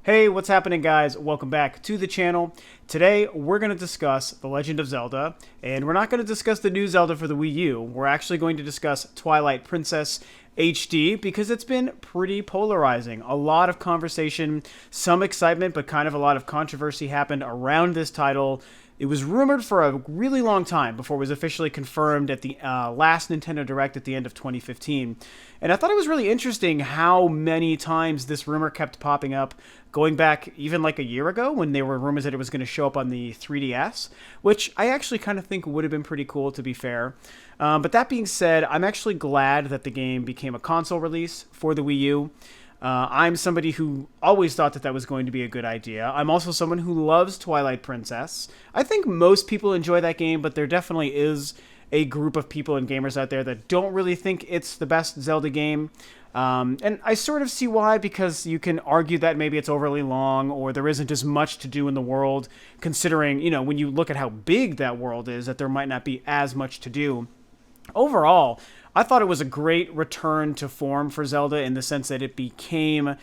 Hey, what's happening, guys? Welcome back to the channel. Today, we're going to discuss The Legend of Zelda, and we're not going to discuss the new Zelda for the Wii U. We're actually going to discuss Twilight Princess HD because it's been pretty polarizing. A lot of conversation, some excitement, but kind of a lot of controversy happened around this title. It was rumored for a really long time before it was officially confirmed at the last Nintendo Direct at the end of 2015. And I thought it was really interesting how many times this rumor kept popping up, going back even like a year ago when there were rumors that it was going to show up on the 3DS, which I actually kind of think would have been pretty cool, to be fair. But that being said, I'm actually glad that the game became a console release for the Wii U. I'm somebody who always thought that that was going to be a good idea. I'm also someone who loves Twilight Princess. I think most people enjoy that game, but there definitely is a group of people and gamers out there that don't really think it's the best Zelda game. And I sort of see why, because you can argue that maybe it's overly long or there isn't as much to do in the world, considering, when you look at how big that world is, that there might not be as much to do. Overall, I thought it was a great return to form for Zelda in the sense that it became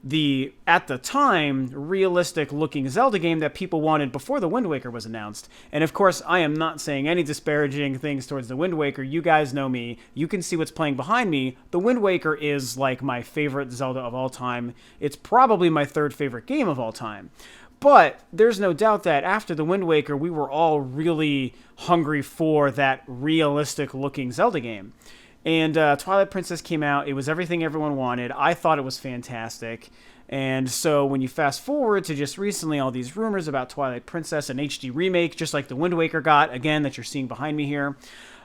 the, at the time, realistic-looking Zelda game that people wanted before the Wind Waker was announced. And of course, I am not saying any disparaging things towards the Wind Waker. You guys know me. You can see what's playing behind me. The Wind Waker is like my favorite Zelda of all time. It's probably my third favorite game of all time. But there's no doubt that after the Wind Waker, we were all really hungry for that realistic-looking Zelda game. And Twilight Princess came out. It was everything everyone wanted. I thought it was fantastic. And so when you fast forward to just recently, all these rumors about Twilight Princess and HD remake, just like the Wind Waker got, again, that you're seeing behind me here.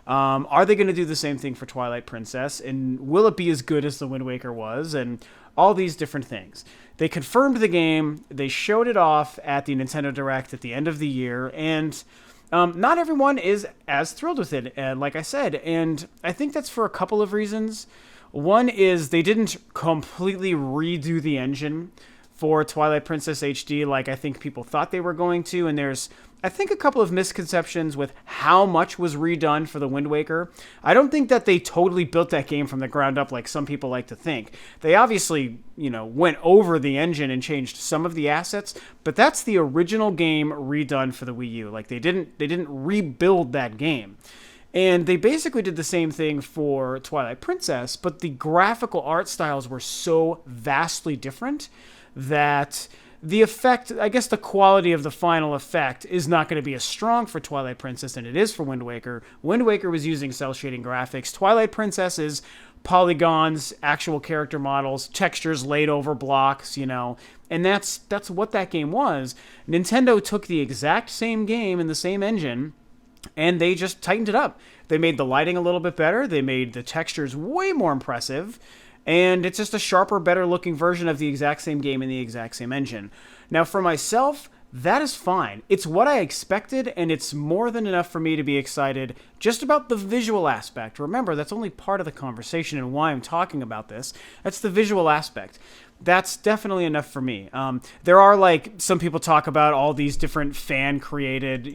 Are they going to do the same thing for Twilight Princess? And will it be as good as the Wind Waker was? And all these different things. They confirmed the game. They showed it off at the Nintendo Direct at the end of the year. And not everyone is as thrilled with it, like I said. And I think that's for a couple of reasons. One is they didn't completely redo the engine for Twilight Princess HD like I think people thought they were going to. And there's, I think, a couple of misconceptions with how much was redone for the Wind Waker. I don't think that they totally built that game from the ground up like some people like to think. They obviously, went over the engine and changed some of the assets, but that's the original game redone for the Wii U. Like they didn't rebuild that game. And they basically did the same thing for Twilight Princess, but the graphical art styles were so vastly different that the effect, I guess the quality of the final effect is not going to be as strong for Twilight Princess than it is for Wind Waker. Wind Waker was using cel shading graphics. Twilight Princess is polygons, actual character models, textures laid over blocks, and that's what that game was. Nintendo took the exact same game in the same engine, and they just tightened it up. They made the lighting a little bit better. They made the textures way more impressive. And it's just a sharper, better-looking version of the exact same game in the exact same engine. Now, for myself, that is fine. It's what I expected, and it's more than enough for me to be excited just about the visual aspect. Remember, that's only part of the conversation and why I'm talking about this. That's the visual aspect. That's definitely enough for me. There are, some people talk about all these different fan-created,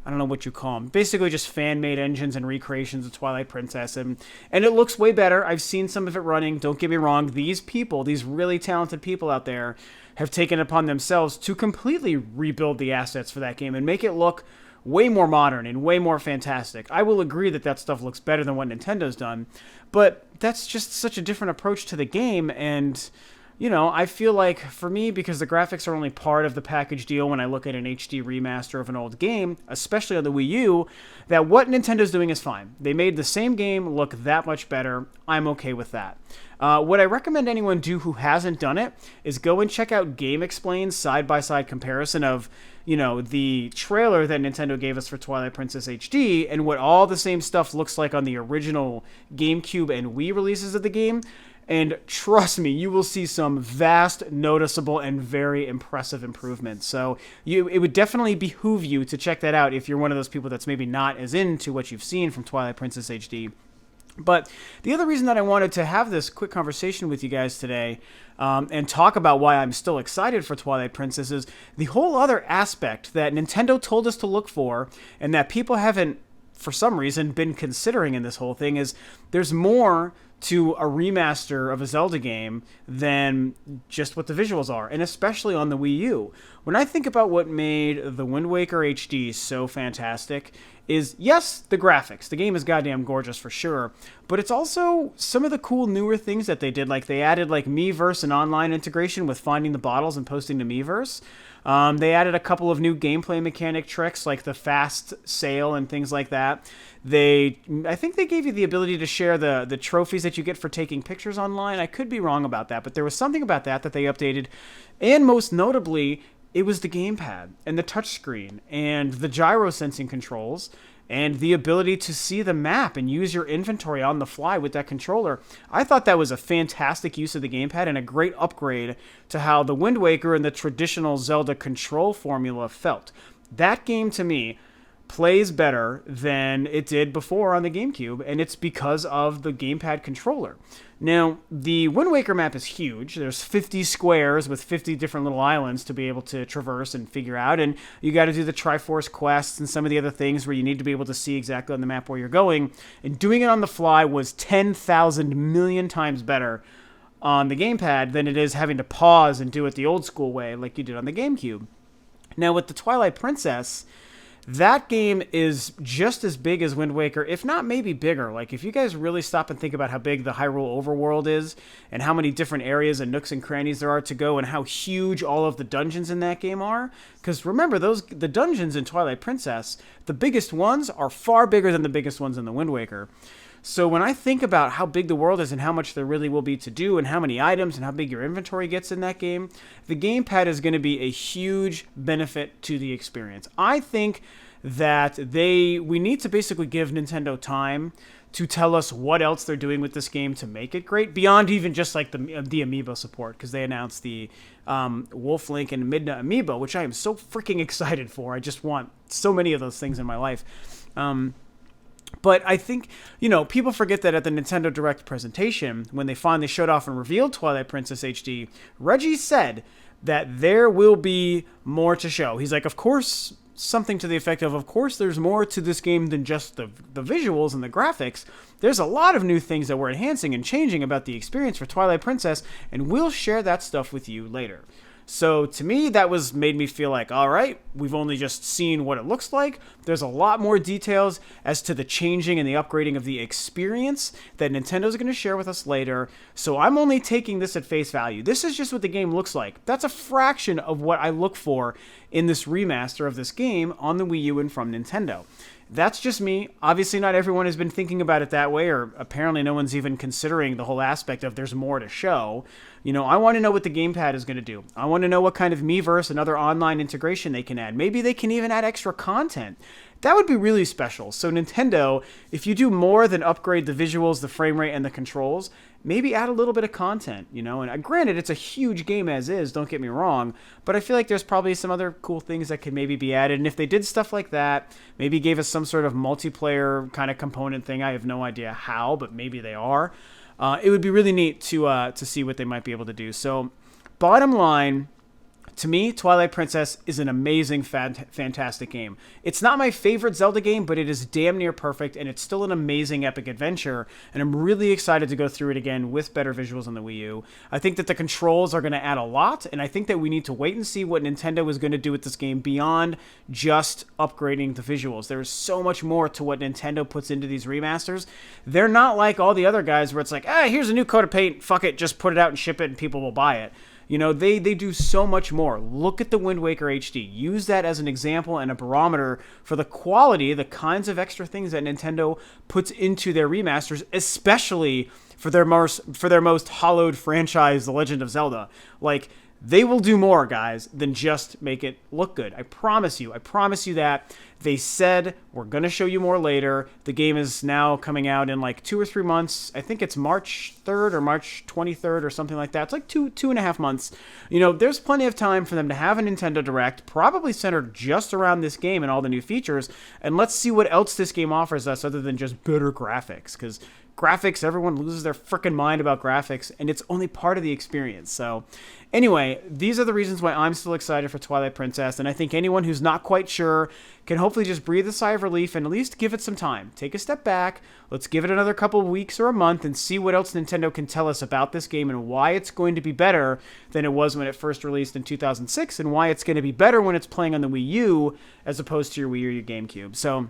I don't know what you call them. Basically just fan-made engines and recreations of Twilight Princess. And it looks way better. I've seen some of it running. Don't get me wrong. These people, these really talented people out there, have taken it upon themselves to completely rebuild the assets for that game and make it look way more modern and way more fantastic. I will agree that that stuff looks better than what Nintendo's done. But that's just such a different approach to the game. And I feel like, for me, because the graphics are only part of the package deal when I look at an HD remaster of an old game, especially on the Wii U, that what Nintendo's doing is fine. They made the same game look that much better. I'm okay with that. What I recommend anyone do who hasn't done it is go and check out Game Explain's side-by-side comparison of, the trailer that Nintendo gave us for Twilight Princess HD and what all the same stuff looks like on the original GameCube and Wii releases of the game. And trust me, you will see some vast, noticeable, and very impressive improvements. So it would definitely behoove you to check that out if you're one of those people that's maybe not as into what you've seen from Twilight Princess HD. But the other reason that I wanted to have this quick conversation with you guys today and talk about why I'm still excited for Twilight Princess is the whole other aspect that Nintendo told us to look for and that people haven't, for some reason, been considering in this whole thing is there's more to a remaster of a Zelda game than just what the visuals are, and especially on the Wii U. When I think about what made the Wind Waker HD so fantastic is, yes, the graphics. The game is goddamn gorgeous for sure, but it's also some of the cool newer things that they did. Like they added like Miiverse and online integration with finding the bottles and posting to Miiverse. They added a couple of new gameplay mechanic tricks like the fast sail and things like that. I think they gave you the ability to share the trophies that you get for taking pictures online. I could be wrong about that, but there was something about that they updated. And most notably, it was the gamepad and the touchscreen and the gyro sensing controls and the ability to see the map and use your inventory on the fly with that controller. I thought that was a fantastic use of the gamepad and a great upgrade to how the Wind Waker and the traditional Zelda control formula felt. That game, to me, plays better than it did before on the GameCube, and it's because of the gamepad controller. Now, the Wind Waker map is huge. There's 50 squares with 50 different little islands to be able to traverse and figure out, and you got to do the Triforce quests and some of the other things where you need to be able to see exactly on the map where you're going, and doing it on the fly was 10,000 million times better on the gamepad than it is having to pause and do it the old school way like you did on the GameCube. Now, with the Twilight Princess, that game is just as big as Wind Waker, if not maybe bigger. Like, if you guys really stop and think about how big the Hyrule Overworld is and how many different areas and nooks and crannies there are to go and how huge all of the dungeons in that game are. Because remember, the dungeons in Twilight Princess, the biggest ones are far bigger than the biggest ones in the Wind Waker. So when I think about how big the world is and how much there really will be to do and how many items and how big your inventory gets in that game, the gamepad is going to be a huge benefit to the experience. I think that we need to basically give Nintendo time to tell us what else they're doing with this game to make it great, beyond even just like the amiibo support, because they announced the Wolf Link and Midna amiibo, which I am so freaking excited for. I just want so many of those things in my life. But I think, people forget that at the Nintendo Direct presentation, when they finally showed off and revealed Twilight Princess HD, Reggie said that there will be more to show. He's like, of course, something to the effect of course, there's more to this game than just the visuals and the graphics. There's a lot of new things that we're enhancing and changing about the experience for Twilight Princess, and we'll share that stuff with you later. So to me, that made me feel like, all right, we've only just seen what it looks like. There's a lot more details as to the changing and the upgrading of the experience that Nintendo's going to share with us later. So I'm only taking this at face value. This is just what the game looks like. That's a fraction of what I look for in this remaster of this game on the Wii U and from Nintendo. That's just me. Obviously, not everyone has been thinking about it that way, or apparently no one's even considering the whole aspect of there's more to show. I want to know what the gamepad is going to do. I want to know what kind of Miiverse and other online integration they can add. Maybe they can even add extra content. That would be really special. So Nintendo, if you do more than upgrade the visuals, the frame rate, and the controls, maybe add a little bit of content, And granted, it's a huge game as is, don't get me wrong, but I feel like there's probably some other cool things that could maybe be added. And if they did stuff like that, maybe gave us some sort of multiplayer kind of component thing, I have no idea how, but maybe they are. It would be really neat to see what they might be able to do. So, bottom line, to me, Twilight Princess is an amazing, fantastic game. It's not my favorite Zelda game, but it is damn near perfect, and it's still an amazing epic adventure, and I'm really excited to go through it again with better visuals on the Wii U. I think that the controls are going to add a lot, and I think that we need to wait and see what Nintendo is going to do with this game beyond just upgrading the visuals. There is so much more to what Nintendo puts into these remasters. They're not like all the other guys where it's like, here's a new coat of paint, fuck it, just put it out and ship it, and people will buy it. They do so much more. Look at the Wind Waker HD. Use that as an example and a barometer for the quality, the kinds of extra things that Nintendo puts into their remasters, especially for their most hallowed franchise, The Legend of Zelda. Like, they will do more, guys, than just make it look good. I promise you that. They said, we're going to show you more later. The game is now coming out in like 2 or 3 months. I think it's March 3rd or March 23rd or something like that. It's like 2.5 months. There's plenty of time for them to have a Nintendo Direct, probably centered just around this game and all the new features. And let's see what else this game offers us other than just better graphics. Because graphics, everyone loses their freaking mind about graphics, and it's only part of the experience. So anyway, these are the reasons why I'm still excited for Twilight Princess, and I think anyone who's not quite sure can hopefully just breathe a sigh of relief and at least give it some time. Take a step back, let's give it another couple of weeks or a month and see what else Nintendo can tell us about this game and why it's going to be better than it was when it first released in 2006, and why it's going to be better when it's playing on the Wii U as opposed to your Wii or your GameCube. So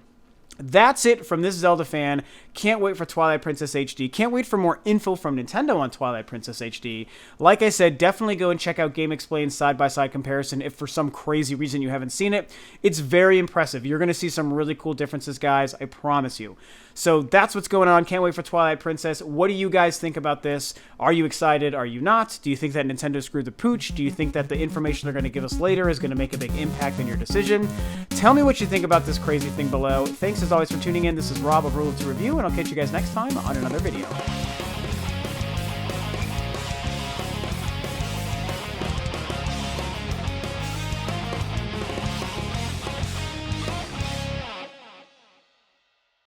that's it from this Zelda fan. Can't wait for Twilight Princess HD. Can't wait for more info from Nintendo on Twilight Princess HD. Like I said, definitely go and check out Game Explain's side-by-side comparison if for some crazy reason you haven't seen it. It's very impressive. You're going to see some really cool differences, guys. I promise you. So that's what's going on. Can't wait for Twilight Princess. What do you guys think about this? Are you excited? Are you not? Do you think that Nintendo screwed the pooch? Do you think that the information they're going to give us later is going to make a big impact on your decision? Tell me what you think about this crazy thing below. Thanks as always for tuning in. This is Rob of Rule of Two Review, and I'll catch you guys next time on another video.